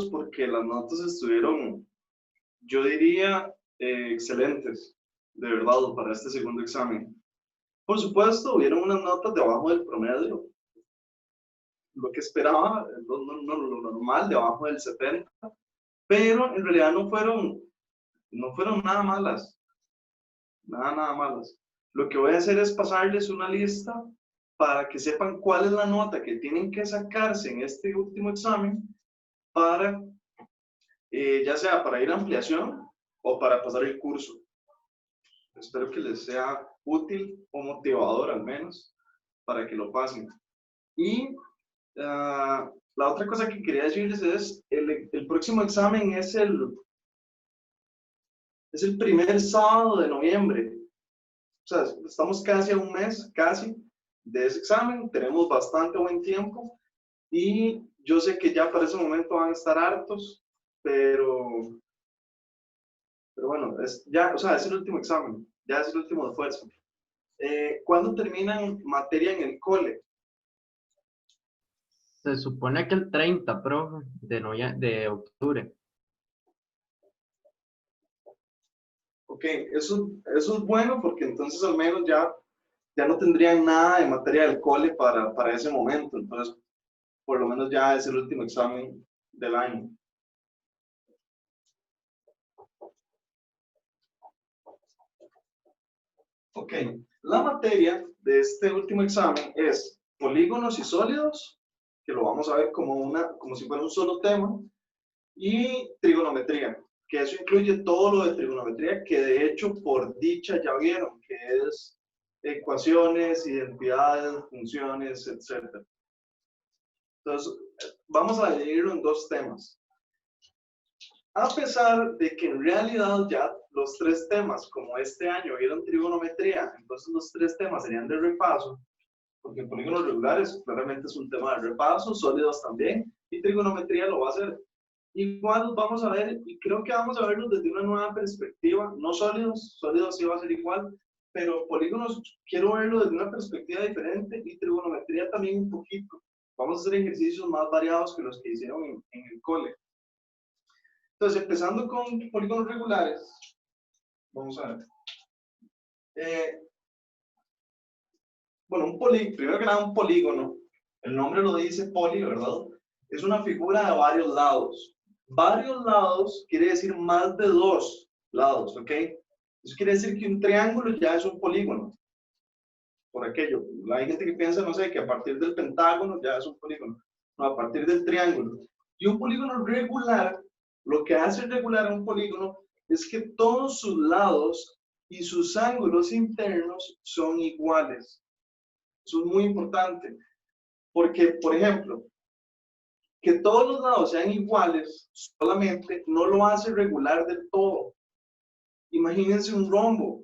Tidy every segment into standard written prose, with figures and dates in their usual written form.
porque las notas estuvieron, yo diría, excelentes, de verdad, para este segundo examen. Por supuesto, hubieron unas notas debajo del promedio, lo que esperaba, lo normal, debajo del 70, pero en realidad no fueron nada malas, nada malas. Lo que voy a hacer es pasarles una lista para que sepan cuál es la nota que tienen que sacarse en este último examen para, ya sea para ir a ampliación o para pasar el curso. Espero que les sea útil o motivador al menos para que lo pasen. Y la otra cosa que quería decirles es, el próximo examen es el primer sábado de noviembre. O sea, estamos casi a un mes, casi, de ese examen. Tenemos bastante buen tiempo. Y yo sé que ya para ese momento van a estar hartos, pero bueno, ya, o sea, es el último examen, ya es el último esfuerzo. ¿Cuándo terminan materia en el cole? Se supone que el 30, profe, de octubre. Ok, eso es bueno porque entonces al menos ya no tendrían nada de materia del cole para ese momento. Entonces, por lo menos ya es el último examen del año. Ok, la materia de este último examen es polígonos y sólidos, que lo vamos a ver como si fuera un solo tema, y trigonometría, que eso incluye todo lo de trigonometría que de hecho por dicha ya vieron, que es ecuaciones, identidades, funciones, etc. Entonces, vamos a dividirlo en dos temas. A pesar de que en realidad ya los tres temas, como este año vieron trigonometría, entonces los tres temas serían de repaso, porque polígonos regulares claramente es un tema de repaso, sólidos también, y trigonometría lo va a hacer. Igual vamos a ver, y creo que vamos a verlos desde una nueva perspectiva, no sólidos, sólidos sí va a ser igual, pero polígonos quiero verlo desde una perspectiva diferente y trigonometría también un poquito. Vamos a hacer ejercicios más variados que los que hicieron en el cole. Entonces, empezando con polígonos regulares, vamos a ver. Bueno, primero que nada, un polígono, el nombre lo dice poli, ¿verdad? Es una figura de varios lados. Varios lados quiere decir más de dos lados, ¿ok? Eso quiere decir que un triángulo ya es un polígono. Por aquello, hay gente que piensa, no sé, que a partir del pentágono ya es un polígono. No, a partir del triángulo. Y un polígono regular, lo que hace regular a un polígono es que todos sus lados y sus ángulos internos son iguales. Eso es muy importante, porque, por ejemplo, que todos los lados sean iguales solamente no lo hace regular del todo. Imagínense un rombo.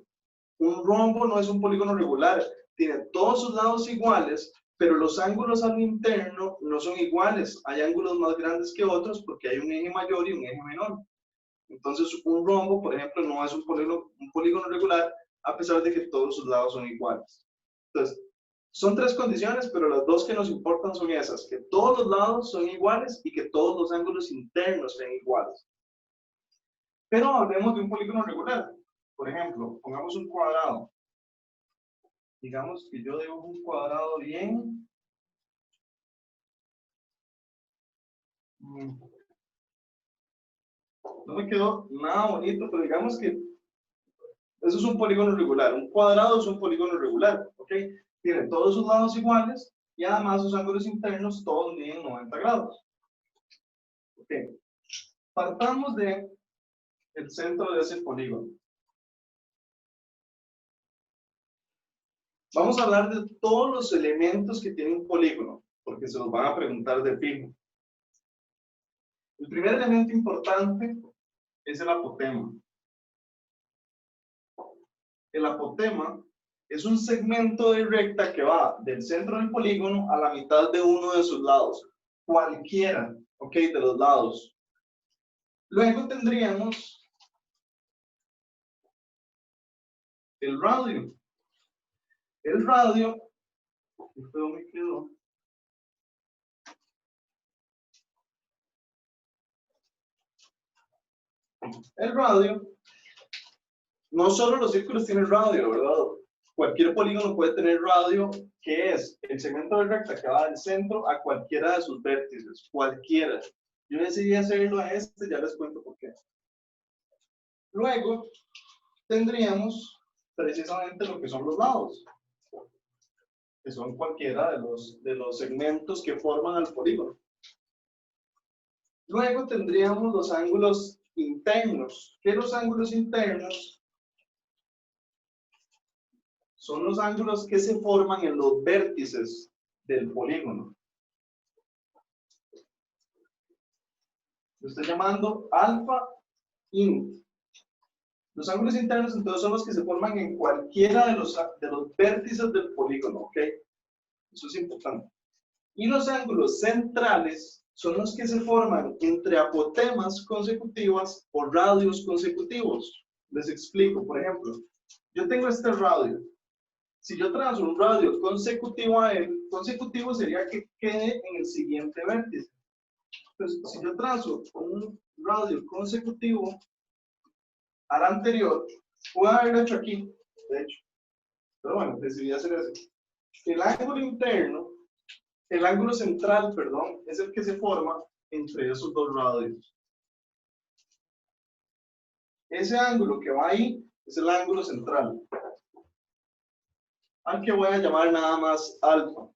Un rombo no es un polígono regular, tiene todos sus lados iguales, pero los ángulos al interno no son iguales. Hay ángulos más grandes que otros porque hay un eje mayor y un eje menor. Entonces, un rombo, por ejemplo, no es un polígono regular, a pesar de que todos sus lados son iguales. Entonces, son tres condiciones, pero las dos que nos importan son esas, que todos los lados son iguales y que todos los ángulos internos sean iguales. Pero hablemos de un polígono regular. Por ejemplo, pongamos un cuadrado. Digamos que yo dibujo un cuadrado bien. No me quedó nada bonito, pero digamos que eso es un polígono regular. Un cuadrado es un polígono regular, ¿ok? Tiene todos sus lados iguales y además sus ángulos internos todos miden 90 grados. Ok. Partamos de el centro de ese polígono. Vamos a hablar de todos los elementos que tiene un polígono, porque se los van a preguntar de fijo. El primer elemento importante es el apotema. El apotema es un segmento de recta que va del centro del polígono a la mitad de uno de sus lados, cualquiera, ¿ok? De los lados. Luego tendríamos el radio. El radio, esto me quedó. El radio, no solo los círculos tienen radio, ¿verdad? Cualquier polígono puede tener radio, que es el segmento del recta que va del centro a cualquiera de sus vértices, cualquiera. Yo decidí hacerlo a este, ya les cuento por qué. Luego tendríamos precisamente lo que son los lados, que son cualquiera de los segmentos que forman el polígono. Luego tendríamos los ángulos internos, que los ángulos internos son los ángulos que se forman en los vértices del polígono. Lo estoy llamando alfa in. Los ángulos internos entonces son los que se forman en cualquiera de los vértices del polígono, ¿ok? Eso es importante. Y los ángulos centrales son los que se forman entre apotemas consecutivas o radios consecutivos. Les explico, por ejemplo, yo tengo este radio. Si yo trazo un radio consecutivo a él, consecutivo sería que quede en el siguiente vértice. Entonces, si yo trazo un radio consecutivo al anterior, puedo haberlo hecho aquí, de hecho. Pero bueno, decidí hacer eso. El ángulo interno, el ángulo central, perdón, es el que se forma entre esos dos radios. Ese ángulo que va ahí es el ángulo central, al que voy a llamar nada más alfa.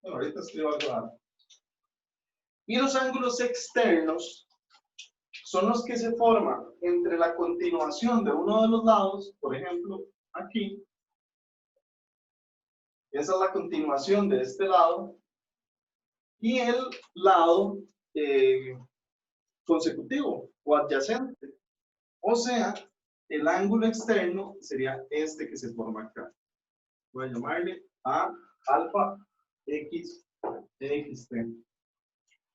Bueno, ahorita escribo algo alfa. Y los ángulos externos son los que se forman entre la continuación de uno de los lados, por ejemplo, aquí. Esa es la continuación de este lado. Y el lado consecutivo o adyacente. O sea, el ángulo externo sería este que se forma acá. Voy a llamarle a alfa x xt.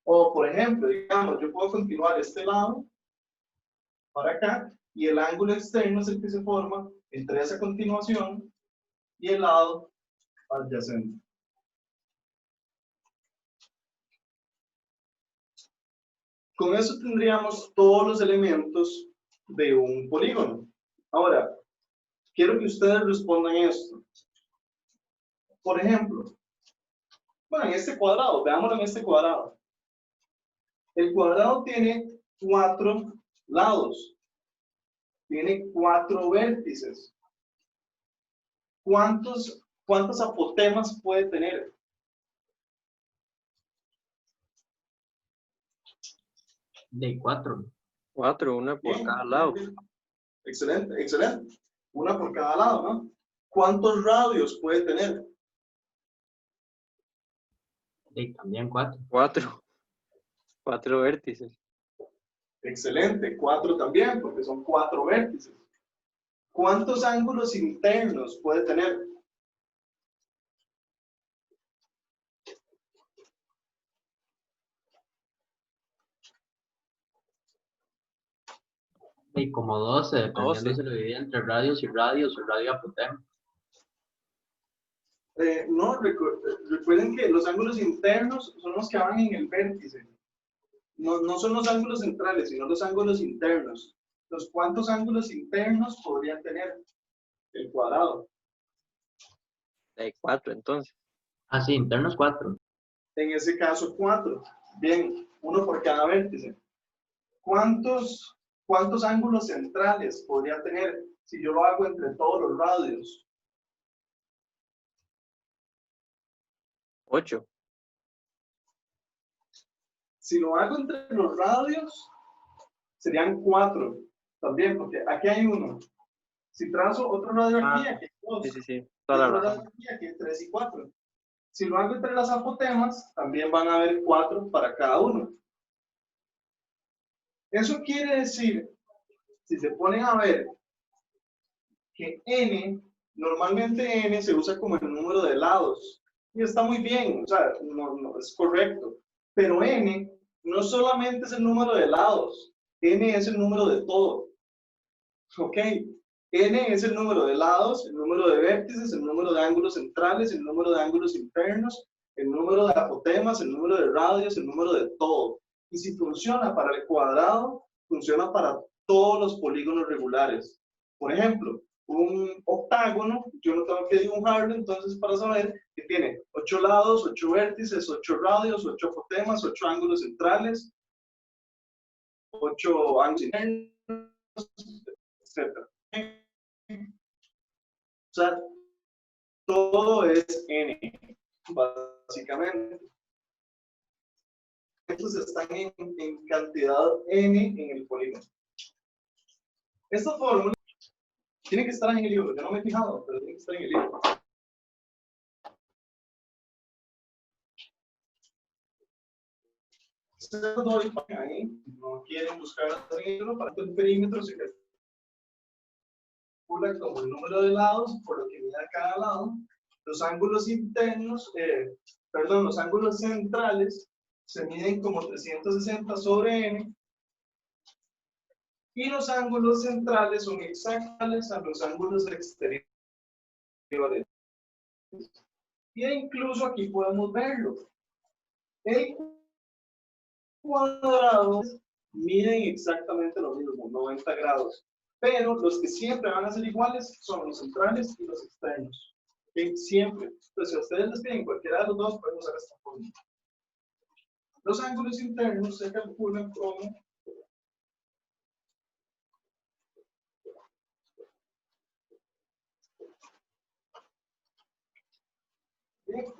O, por ejemplo, digamos, yo puedo continuar este lado para acá y el ángulo externo es el que se forma entre esa continuación y el lado adyacente. Con eso tendríamos todos los elementos de un polígono. Ahora, quiero que ustedes respondan esto. Por ejemplo, bueno, en este cuadrado, veámoslo en este cuadrado. El cuadrado tiene 4 lados, tiene 4 vértices. ¿Cuántos apotemas puede tener? De 4. 4, una por Bien, cada lado. bien. Excelente, excelente. Una por cada lado, ¿no? ¿Cuántos radios puede tener? Y también 4. 4. 4 vértices. Excelente, 4 también, porque son 4 vértices. ¿Cuántos ángulos internos puede tener? Y como 12, dependiendo 12. si lo divide entre radios y radios o radio apotema. No, recuerden que los ángulos internos son los que van en el vértice. No son los ángulos centrales, sino los ángulos internos. Entonces, ¿cuántos ángulos internos podría tener el cuadrado? De 4, entonces. Ah, sí, internos 4. En ese caso, 4. Bien, uno por cada vértice. ¿Cuántos ángulos centrales podría tener si yo lo hago entre todos los radios? 8. Si lo hago entre los radios, serían 4 también, porque aquí hay uno. Si trazo otro radio aquí, aquí hay 2. Sí. Toda la Otro razón. radio aquí hay 3 y 4. Si lo hago entre las apotemas, también van a haber 4 para cada uno. Eso quiere decir, si se ponen a ver, que n, normalmente n se usa como el número de lados. Y está muy bien, o sea, no es correcto. Pero n no solamente es el número de lados, n es el número de todo. ¿Ok? N es el número de lados, el número de vértices, el número de ángulos centrales, el número de ángulos internos, el número de apotemas, el número de radios, el número de todo. Y si funciona para el cuadrado, funciona para todos los polígonos regulares. Por ejemplo, un octágono, yo no tengo que dibujarlo, entonces para saber que tiene 8 lados, 8 vértices, 8 radios, 8 apotemas, 8 ángulos centrales, 8 ángulos internos, etc. O sea, todo es n, básicamente. Estos están en cantidad n en el polígono. Esta fórmula tiene que estar en el libro, yo no me he fijado, pero tiene que estar en el libro. Ahí no quieren buscar en el libro para que el perímetro se calcula como el número de lados por lo que mide a cada lado. Los ángulos internos, perdón, los ángulos centrales se miden como 360 sobre n. Y los ángulos centrales son exactales a los ángulos exteriores. Y incluso aquí podemos verlo. El cuadrado miden exactamente lo mismo, 90 grados. Pero los que siempre van a ser iguales son los centrales y los externos. ¿Okay? Siempre. Entonces, si a ustedes les piden cualquiera de los dos, pueden usar esta fórmula. Los ángulos internos se calculan como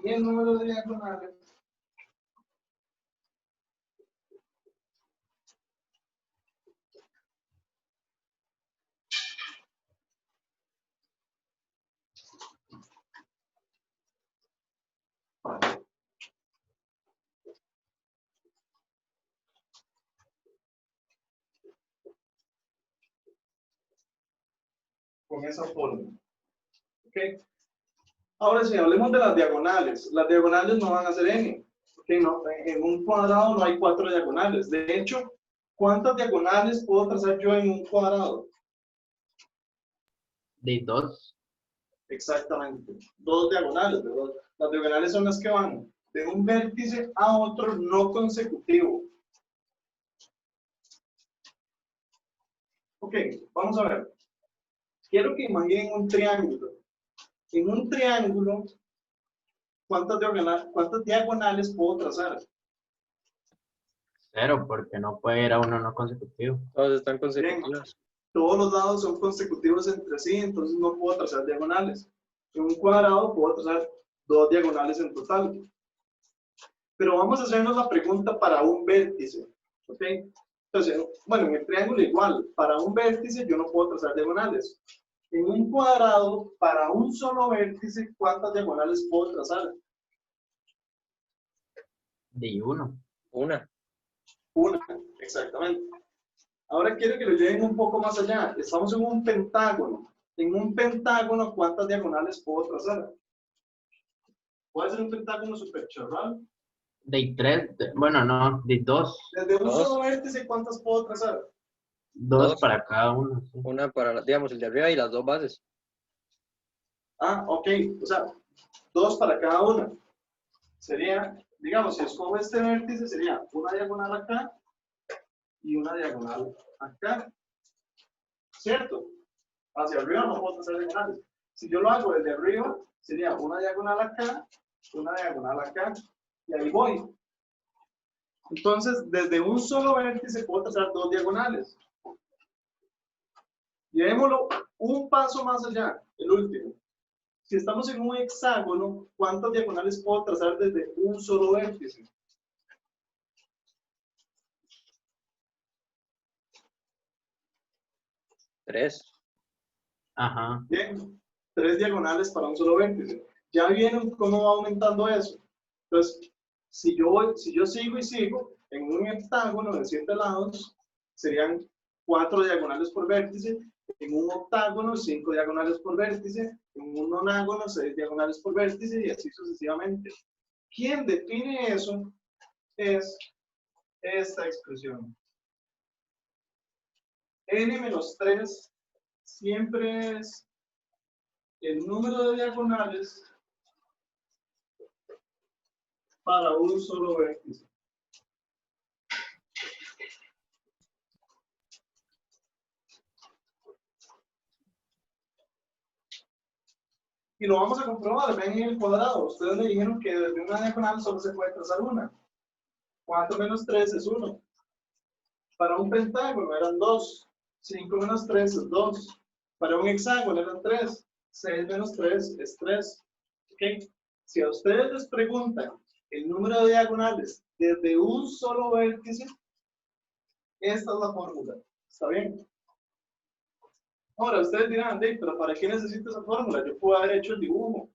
y el número de diagonales con esa fórmula. ¿Okay? Ahora sí, hablemos de las diagonales. Las diagonales no van a ser n. ¿Okay? No, en un cuadrado no hay 4 diagonales. De hecho, ¿cuántas diagonales puedo trazar yo en un cuadrado? De 2. Exactamente. 2 diagonales, ¿verdad? Las diagonales son las que van de un vértice a otro no consecutivo. Ok, vamos a ver. Quiero que imaginen un triángulo. En un triángulo, ¿cuántas diagonales puedo trazar? 0, porque no puede ir a uno no consecutivo. Todos están consecutivos. Todos los lados son consecutivos entre sí, entonces no puedo trazar diagonales. En un cuadrado puedo trazar 2 diagonales en total. Pero vamos a hacernos la pregunta para un vértice. ¿Ok? Entonces, bueno, en el triángulo igual. Para un vértice yo no puedo trazar diagonales. En un cuadrado, para un solo vértice, ¿cuántas diagonales puedo trazar? De 1. Una. Una, exactamente. Ahora quiero que lo lleven un poco más allá. Estamos en un pentágono. En un pentágono, ¿cuántas diagonales puedo trazar? ¿Puede ser un pentágono super chorral? De 3. Bueno, no, de 2. Desde un Dos. solo vértice, ¿cuántas puedo trazar? 2 Dos. para cada uno. Sí. Una para, digamos, el de arriba y las dos bases. Ah, ok. O sea, 2 para cada una. Sería, digamos, si escojo este vértice, sería una diagonal acá y una diagonal acá. ¿Cierto? Hacia arriba no puedo hacer diagonales. Si yo lo hago desde arriba, sería una diagonal acá, una diagonal acá, y ahí voy. Entonces, desde un solo vértice puedo trazar 2 diagonales. Llevémoslo un paso más allá, el último. Si estamos en un hexágono, ¿cuántas diagonales puedo trazar desde un solo vértice? Tres. Ajá. Bien, 3 diagonales para un solo vértice. Ya vieron cómo va aumentando eso. Entonces, si yo sigo y sigo, en un heptágono de 7 lados, serían 4 diagonales por vértice. En un octágono, 5 diagonales por vértice. En un nonágono, 6 diagonales por vértice, y así sucesivamente. ¿Quién define eso? Es esta expresión. N-3 siempre es el número de diagonales para un solo vértice. Y lo vamos a comprobar, ven en el cuadrado. Ustedes me dijeron que desde una diagonal solo se puede trazar una. 4 menos 3 es 1. Para un pentágono eran 2. 5 menos 3 es 2. Para un hexágono eran 3. 6 menos 3 es 3. ¿Ok? Si a ustedes les preguntan el número de diagonales desde un solo vértice, esta es la fórmula. ¿Está bien? Ahora, ustedes dirán, Dave, pero ¿para qué necesito esa fórmula? Yo puedo haber hecho el dibujo.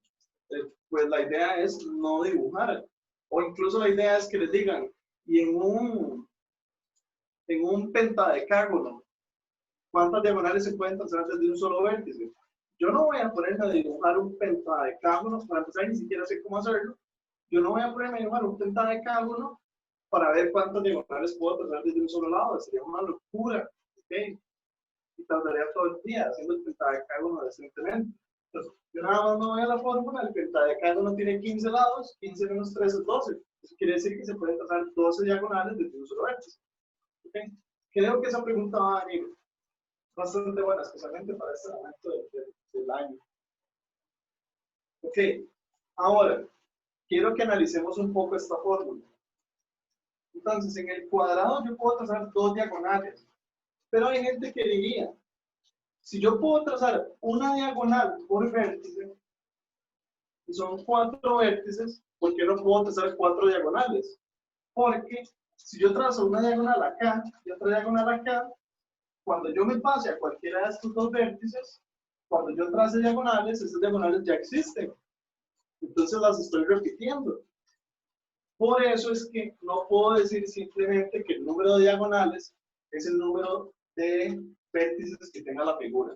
Pues la idea es no dibujar. O incluso la idea es que les digan, y en un pentadecágono, ¿cuántas diagonales se pueden trazar desde un solo vértice? Yo no voy a ponerme a dibujar un pentadecágono, para empezar ni siquiera sé cómo hacerlo. Yo no voy a ponerme a dibujar un pentadecágono para ver cuántas diagonales puedo trazar desde un solo lado. Sería una locura. ¿Okay? Y tardaría todo el día haciendo el pentadecágono decentemente. Entonces, yo nada más me voy a la fórmula, el pentadecágono tiene 15 lados, 15 menos 3 es 12. Eso quiere decir que se pueden trazar 12 diagonales desde un solo vértice. ¿Okay? Creo que esa pregunta va a venir bastante buena, especialmente para este momento del año. Ok, ahora, quiero que analicemos un poco esta fórmula. Entonces, en el cuadrado yo puedo trazar 2 diagonales, pero hay gente que diría, si yo puedo trazar una diagonal por vértice, y son 4 vértices, ¿por qué no puedo trazar 4 diagonales? Porque si yo trazo una diagonal acá y otra diagonal acá, cuando yo me pase a cualquiera de estos 2 vértices, cuando yo trace diagonales, esas diagonales ya existen. Entonces las estoy repitiendo. Por eso es que no puedo decir simplemente que el número de diagonales es el número de vértices que tenga la figura.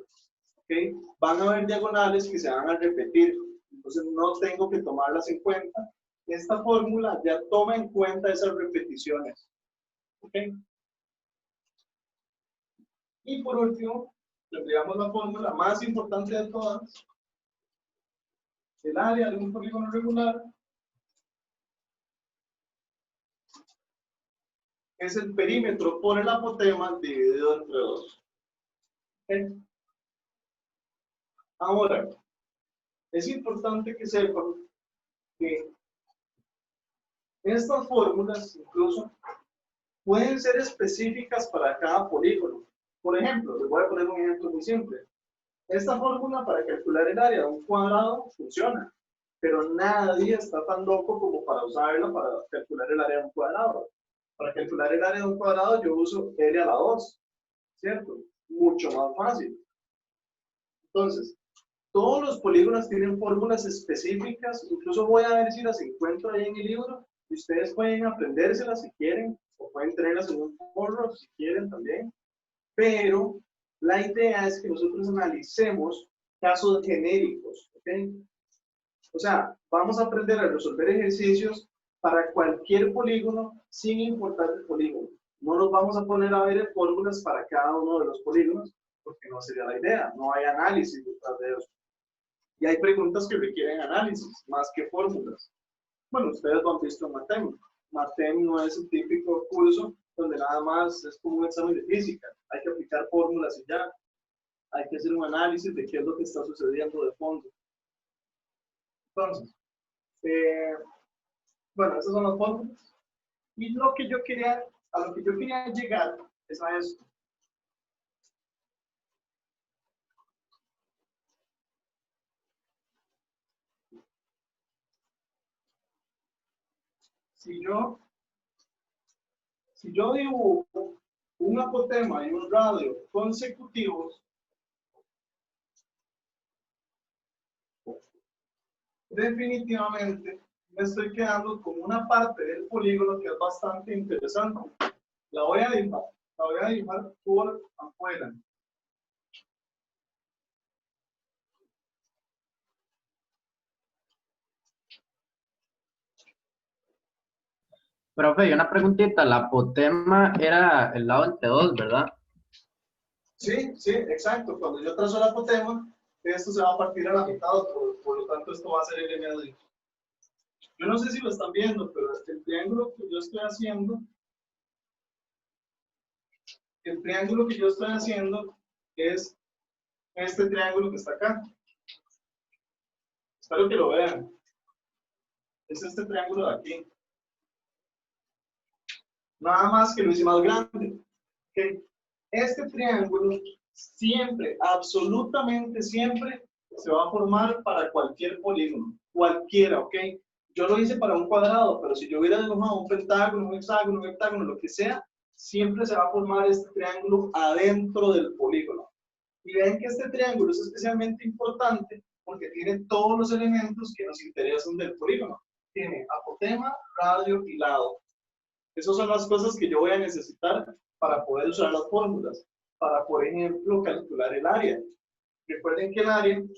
¿Okay? Van a haber diagonales que se van a repetir. Entonces no tengo que tomarlas en cuenta. Esta fórmula ya toma en cuenta esas repeticiones. ¿Okay? Y por último, tendríamos la fórmula más importante de todas. El área de un polígono regular es el perímetro por el apotema dividido entre 2. ¿Okay? Ahora, es importante que sepan que estas fórmulas incluso pueden ser específicas para cada polígono. Por ejemplo, les voy a poner un ejemplo muy simple. Esta fórmula para calcular el área de un cuadrado funciona, pero nadie está tan loco como para usarla para calcular el área de un cuadrado. Para calcular el área de un cuadrado yo uso L a la 2, ¿cierto? Mucho más fácil. Entonces, todos los polígonos tienen fórmulas específicas, incluso voy a ver si las encuentro ahí en el libro, y ustedes pueden aprendérselas si quieren, o pueden tenerlas en un foro si quieren también, pero la idea es que nosotros analicemos casos genéricos, ¿ok? O sea, vamos a aprender a resolver ejercicios para cualquier polígono sin importar el polígono. No nos vamos a poner a ver fórmulas para cada uno de los polígonos, porque no sería la idea, no hay análisis detrás de eso. Y hay preguntas que requieren análisis, más que fórmulas. Bueno, ustedes lo han visto en Matem. Matem no es el típico curso donde nada más es como un examen de física. Hay que aplicar fórmulas y ya. Hay que hacer un análisis de qué es lo que está sucediendo de fondo. Entonces, bueno, esas son las fórmulas. Y lo que yo quería, a lo que yo quería llegar es a esto. Si yo dibujo un apotema y un radio consecutivos, definitivamente me estoy quedando con una parte del polígono que es bastante interesante. La voy a dibujar por afuera. Profe, y una preguntita, la apotema era el lado entre 2, ¿verdad? Sí, sí, exacto. Cuando yo trazo el apotema, esto se va a partir a la mitad, por lo tanto esto va a ser el medio. Yo no sé si lo están viendo, pero el triángulo que yo estoy haciendo, es este triángulo que está acá. Espero que lo vean. Es este triángulo de aquí. Nada más que lo hice más grande. ¿Ok? Este triángulo siempre, absolutamente siempre, se va a formar para cualquier polígono. Cualquiera, ¿ok? Yo lo hice para un cuadrado, pero si yo hubiera dibujado un pentágono, un hexágono, un heptágono, lo que sea, siempre se va a formar este triángulo adentro del polígono. Y ven que este triángulo es especialmente importante porque tiene todos los elementos que nos interesan del polígono. Tiene apotema, radio y lado. Esas son las cosas que yo voy a necesitar para poder usar las fórmulas. Para, por ejemplo, calcular el área. Recuerden que el área, voy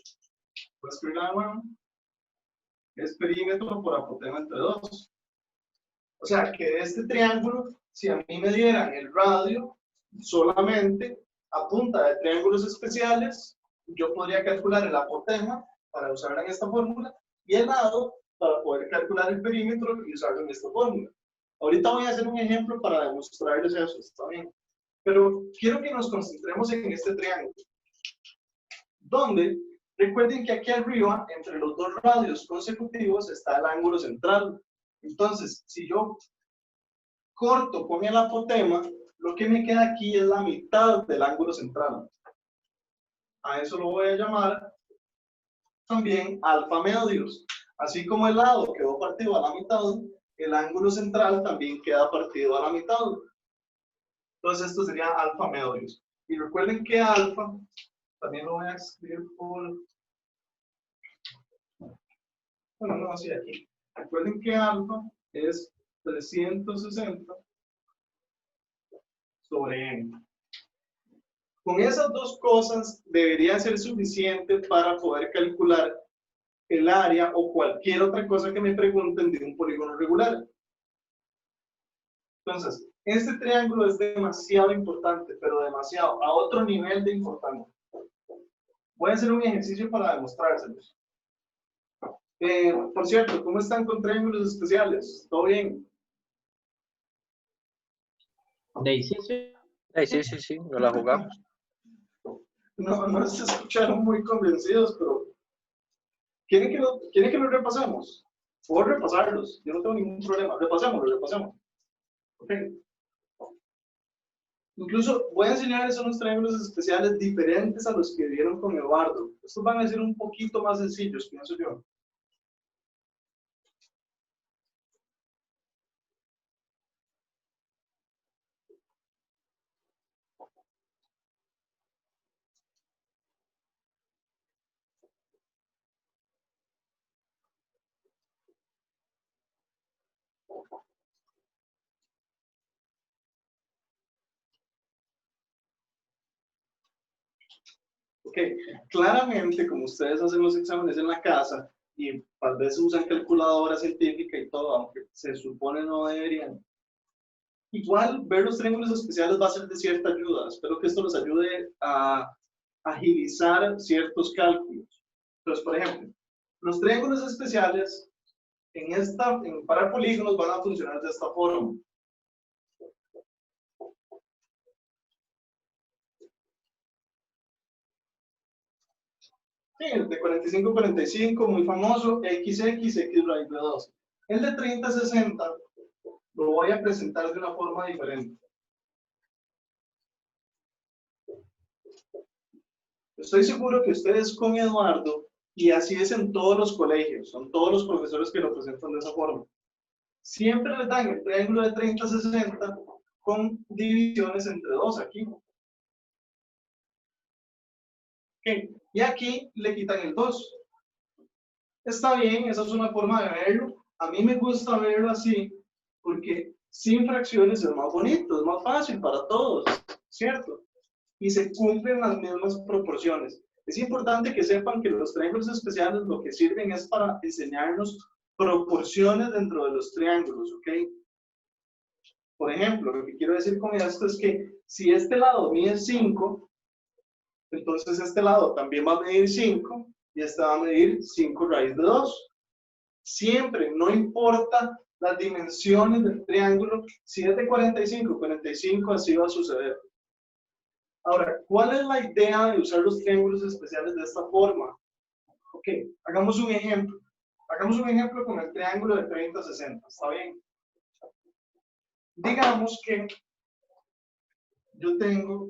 a escribirla de nuevo, es perímetro por apotema entre 2. O sea, que de este triángulo, si a mí me dieran el radio solamente a punta de triángulos especiales, yo podría calcular el apotema para usarla en esta fórmula y el lado para poder calcular el perímetro y usarlo en esta fórmula. Ahorita voy a hacer un ejemplo para demostrarles eso, está bien. Pero quiero que nos concentremos en este triángulo, donde recuerden que aquí arriba, entre los dos radios consecutivos, está el ángulo central. Entonces, si yo corto con el apotema, lo que me queda aquí es la mitad del ángulo central. A eso lo voy a llamar también alfa medios. Así como el lado quedó partido a la mitad, el ángulo central también queda partido a la mitad. Entonces esto sería alfa medios. Y recuerden que alfa, también lo voy a escribir por... Bueno, no, así aquí. Recuerden que alfa es 360 sobre n. Con esas dos cosas debería ser suficiente para poder calcular el área o cualquier otra cosa que me pregunten de un polígono regular. Entonces, este triángulo es demasiado importante, pero demasiado, a otro nivel de importante. Voy a hacer un ejercicio para demostrárselos. Por cierto, ¿cómo están con triángulos especiales? ¿Todo bien? Sí, sí. Sí, nos la jugamos. No se escucharon muy convencidos, pero ¿quieren que lo repasemos? Puedo repasarlos, yo no tengo ningún problema. Repasemos. Ok. Incluso voy a enseñarles unos triángulos especiales diferentes a los que vieron con Eduardo. Estos van a ser un poquito más sencillos, pienso yo. Ok, claramente, como ustedes hacen los exámenes en la casa y tal vez usan calculadora científica y todo, aunque se supone no deberían, igual ver los triángulos especiales va a ser de cierta ayuda. Espero que esto los ayude a agilizar ciertos cálculos. Entonces, por ejemplo, los triángulos especiales para polígonos van a funcionar de esta forma. Sí, el de 45-45, muy famoso, XX, X raíz de 2. El de 30-60 lo voy a presentar de una forma diferente. Estoy seguro que ustedes con Eduardo, y así es en todos los colegios, son todos los profesores que lo presentan de esa forma, siempre les dan el triángulo de 30-60 con divisiones entre 2 aquí. Okay. Y aquí le quitan el 2. Está bien, esa es una forma de verlo. A mí me gusta verlo así, porque sin fracciones es más bonito, es más fácil para todos, ¿cierto? Y se cumplen las mismas proporciones. Es importante que sepan que los triángulos especiales lo que sirven es para enseñarnos proporciones dentro de los triángulos, ¿ok? Por ejemplo, lo que quiero decir con esto es que si este lado mide 5, entonces este lado también va a medir 5 y este va a medir 5 raíz de 2. Siempre, no importa las dimensiones del triángulo, si es de 45, 45, así va a suceder. Ahora, ¿cuál es la idea de usar los triángulos especiales de esta forma? Ok, hagamos un ejemplo. Hagamos un ejemplo con el triángulo de 30, 60. ¿Está bien? Digamos que yo tengo,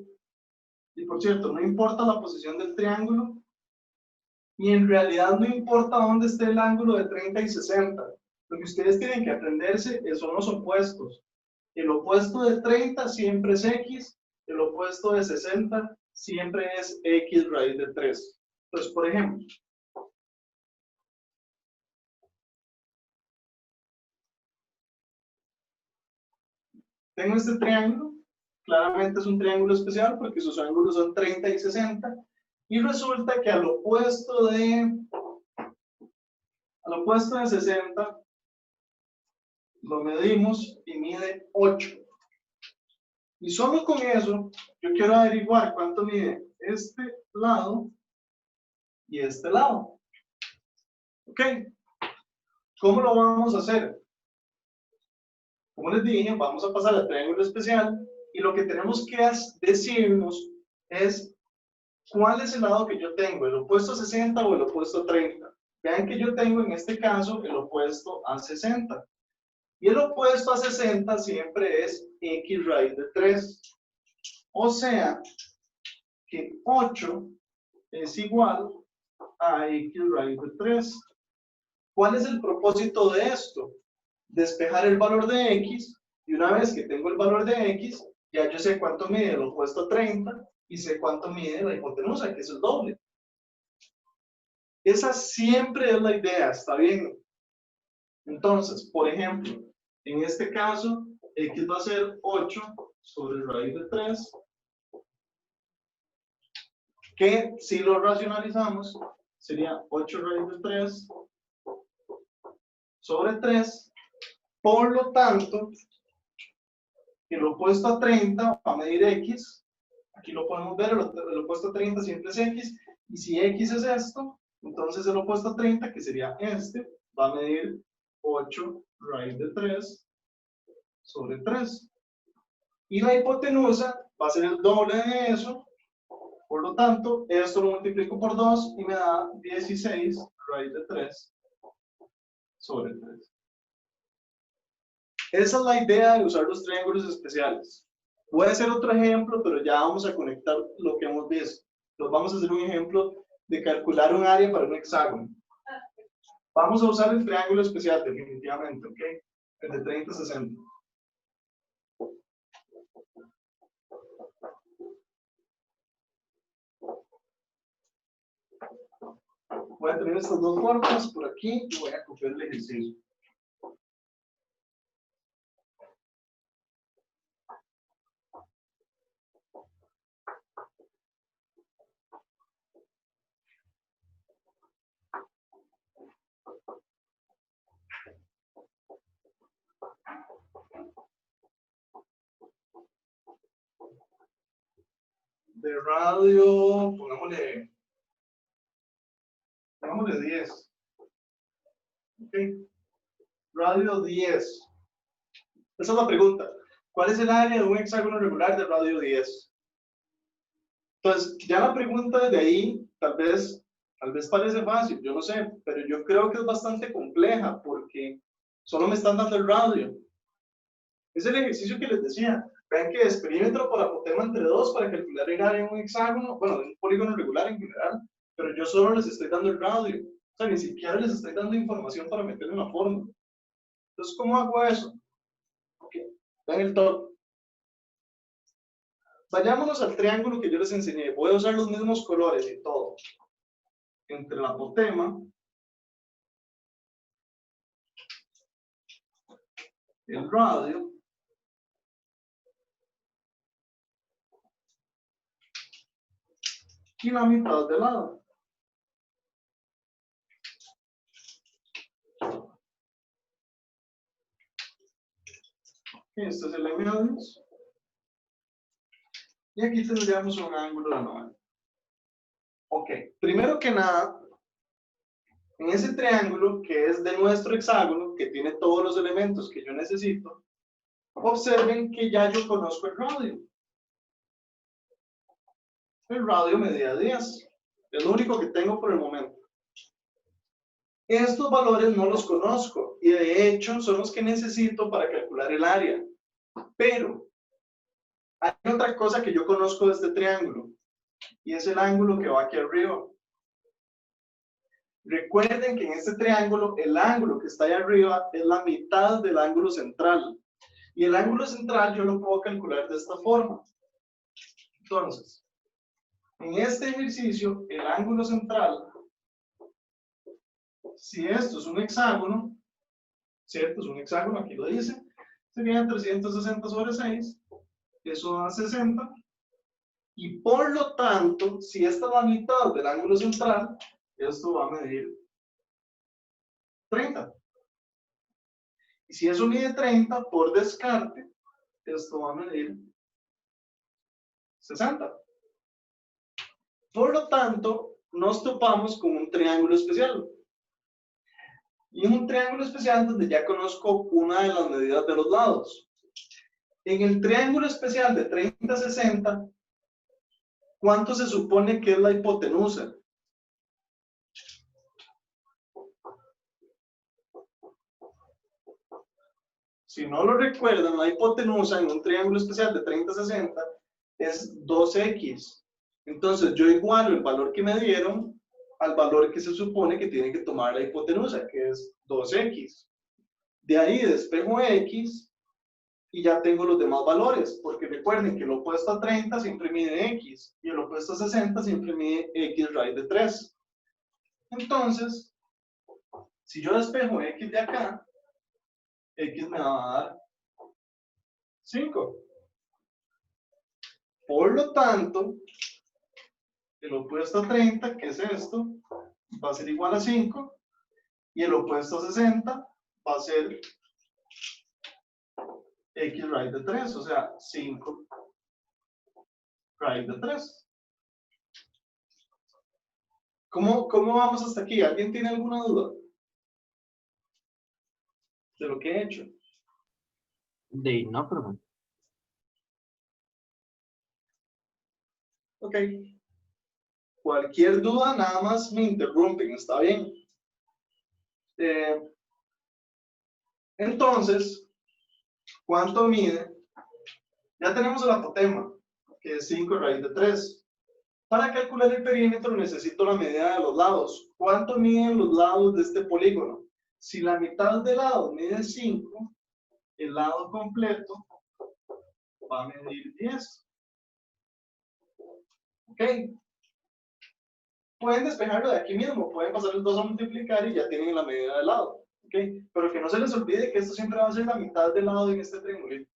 y por cierto, no importa la posición del triángulo, y en realidad no importa dónde esté el ángulo de 30 y 60. Lo que ustedes tienen que aprenderse son los opuestos. El opuesto de 30 siempre es X, el opuesto de 60 siempre es X raíz de 3. Entonces, por ejemplo, tengo este triángulo, claramente es un triángulo especial porque sus ángulos son 30 y 60, y resulta que al opuesto de 60 lo medimos y mide 8. Y solo con eso, yo quiero averiguar cuánto mide este lado y este lado. ¿Ok? ¿Cómo lo vamos a hacer? Como les dije, vamos a pasar al triángulo especial y lo que tenemos que decirnos es cuál es el lado que yo tengo, el opuesto a 60 o el opuesto a 30. Vean que yo tengo en este caso el opuesto a 60. Y el opuesto a 60 siempre es X raíz de 3. O sea, que 8 es igual a X raíz de 3. ¿Cuál es el propósito de esto? Despejar el valor de X, y una vez que tengo el valor de X, ya yo sé cuánto mide el opuesto a 30 y sé cuánto mide la hipotenusa, que es el doble. Esa siempre es la idea, ¿está bien? Entonces, por ejemplo, en este caso, X va a ser 8 sobre raíz de 3, que si lo racionalizamos, sería 8 raíz de 3 sobre 3. Por lo tanto, el opuesto a 30 va a medir X. Aquí lo podemos ver, el opuesto a 30 siempre es X. Y si X es esto, entonces el opuesto a 30, que sería este, va a medir 8 raíz de 3 sobre 3. Y la hipotenusa va a ser el doble de eso. Por lo tanto, esto lo multiplico por 2 y me da 16 raíz de 3 sobre 3. Esa es la idea de usar los triángulos especiales. Voy a hacer otro ejemplo, pero ya vamos a conectar lo que hemos visto. Entonces vamos a hacer un ejemplo de calcular un área para un hexágono. Vamos a usar el triángulo especial, definitivamente, ¿ok? El de 30-60. Voy a tener estas dos formas por aquí y voy a copiar el ejercicio. De radio, pongámosle 10. ¿Ok? Radio 10. Esa es la pregunta. ¿Cuál es el área de un hexágono regular de radio 10? Entonces, ya la pregunta desde ahí, tal vez parece fácil, yo no sé, pero yo creo que es bastante compleja porque solo me están dando el radio. Es el ejercicio que les decía. Vean que es perímetro por apotema entre 2 para calcular el área en un hexágono, bueno, en un polígono regular en general, pero yo solo les estoy dando el radio. O sea, ni siquiera les estoy dando información para meterle una fórmula. Entonces, ¿cómo hago eso? Ok, vean el top. Vayámonos al triángulo que yo les enseñé. Voy a usar los mismos colores y todo. Entre el apotema, el radio y la mitad del lado. Este es el M-. Y aquí tendríamos un ángulo de 90. Ok, primero que nada, en ese triángulo que es de nuestro hexágono, que tiene todos los elementos que yo necesito, observen que ya yo conozco el radio. El radio medía 10. Es lo único que tengo por el momento. Estos valores no los conozco y de hecho son los que necesito para calcular el área. Pero hay otra cosa que yo conozco de este triángulo y es el ángulo que va aquí arriba. Recuerden que en este triángulo el ángulo que está ahí arriba es la mitad del ángulo central. Y el ángulo central yo lo puedo calcular de esta forma. Entonces, en este ejercicio, el ángulo central, si esto es un hexágono, ¿cierto? Es un hexágono, aquí lo dice, sería 360 sobre 6, eso da 60, y por lo tanto, si esta es la mitad del ángulo central, esto va a medir 30. Y si eso mide 30, por descarte, esto va a medir 60. Por lo tanto, nos topamos con un triángulo especial. Y en un triángulo especial donde ya conozco una de las medidas de los lados. En el triángulo especial de 30-60, ¿cuánto se supone que es la hipotenusa? Si no lo recuerdan, la hipotenusa en un triángulo especial de 30-60 es 2x. Entonces yo igualo el valor que me dieron al valor que se supone que tiene que tomar la hipotenusa, que es 2x. De ahí despejo x y ya tengo los demás valores, porque recuerden que el opuesto a 30 siempre mide x y el opuesto a 60 siempre mide x raíz de 3. Entonces, si yo despejo x de acá, x me va a dar 5. Por lo tanto, el opuesto a 30, que es esto, va a ser igual a 5, y el opuesto a 60 va a ser x raíz de 3, o sea, 5 raíz de 3. ¿Cómo vamos hasta aquí? ¿Alguien tiene alguna duda de lo que he hecho? No, profe. Ok. Cualquier duda, nada más me interrumpen, ¿está bien? Entonces, ¿cuánto mide? Ya tenemos el apotema, que es 5 raíz de 3. Para calcular el perímetro necesito la medida de los lados. ¿Cuánto miden los lados de este polígono? Si la mitad del lado mide 5, el lado completo va a medir 10. ¿Ok? Pueden despejarlo de aquí mismo, pueden pasar los dos a multiplicar y ya tienen la medida del lado. ¿Ok? Pero que no se les olvide que esto siempre va a ser la mitad del lado en este triangulito.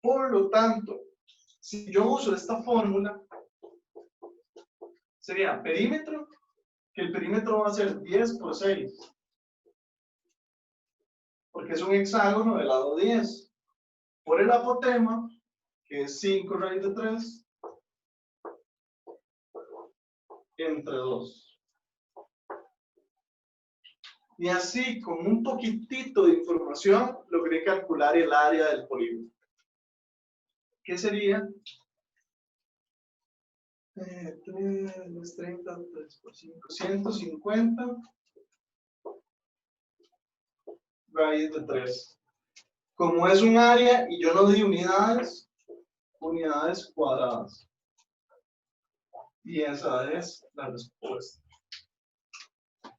Por lo tanto, si yo uso esta fórmula, sería perímetro, que el perímetro va a ser 10 por 6, porque es un hexágono de lado 10, por el apotema, que es 5 raíz de 3, entre 2. Y así, con un poquitito de información, logré calcular el área del polígono. ¿Qué sería? 3 más 30, 3 por 5, 150 raíz de 3. Como es un área y yo no di unidades, unidades cuadradas. Y esa es la respuesta.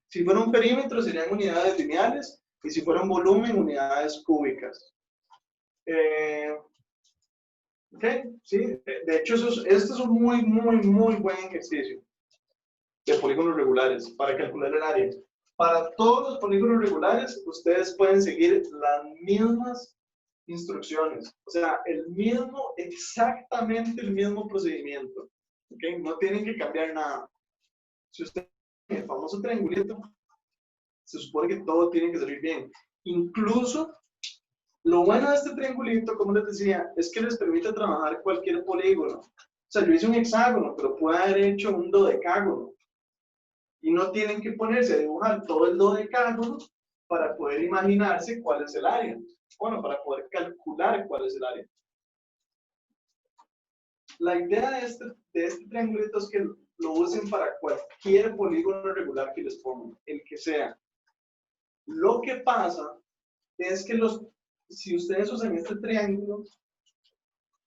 Si fuera un perímetro serían unidades lineales y si fuera un volumen, unidades cúbicas. Ok, sí, de hecho esto es un muy buen ejercicio de polígonos regulares para calcular el área. Para todos los polígonos regulares, ustedes pueden seguir las mismas instrucciones, o sea, exactamente el mismo procedimiento. ¿Okay? No tienen que cambiar nada. Si usted tiene el famoso triangulito, se supone que todo tiene que salir bien. Incluso, lo bueno de este triangulito, como les decía, es que les permite trabajar cualquier polígono. O sea, yo hice un hexágono, pero puedo haber hecho un dodecágono. Y no tienen que ponerse a dibujar todo el dodecágono para poder imaginarse cuál es el área. Bueno, para poder calcular cuál es el área. La idea de este triangulito es que lo usen para cualquier polígono regular que les pongan, el que sea. Lo que pasa es que si ustedes usan este triángulo,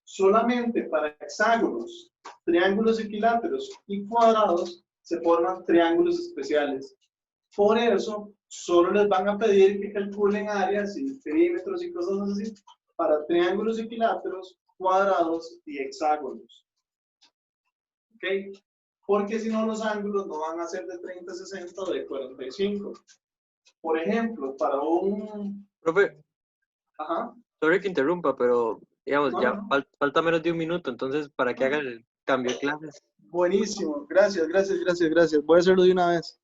solamente para hexágonos, triángulos equiláteros y cuadrados se forman triángulos especiales. Por eso, solo les van a pedir que calculen áreas y perímetros y cosas así para triángulos equiláteros, cuadrados y hexágonos. ¿Ok? Porque si no, los ángulos no van a ser de 30, 60 o de 45. Por ejemplo, para un... Profe, Ajá. sorry que interrumpa, pero digamos, No, ya no. falta menos de un minuto, entonces, ¿para que haga el cambio de clases? Buenísimo. Gracias. Voy a hacerlo de una vez.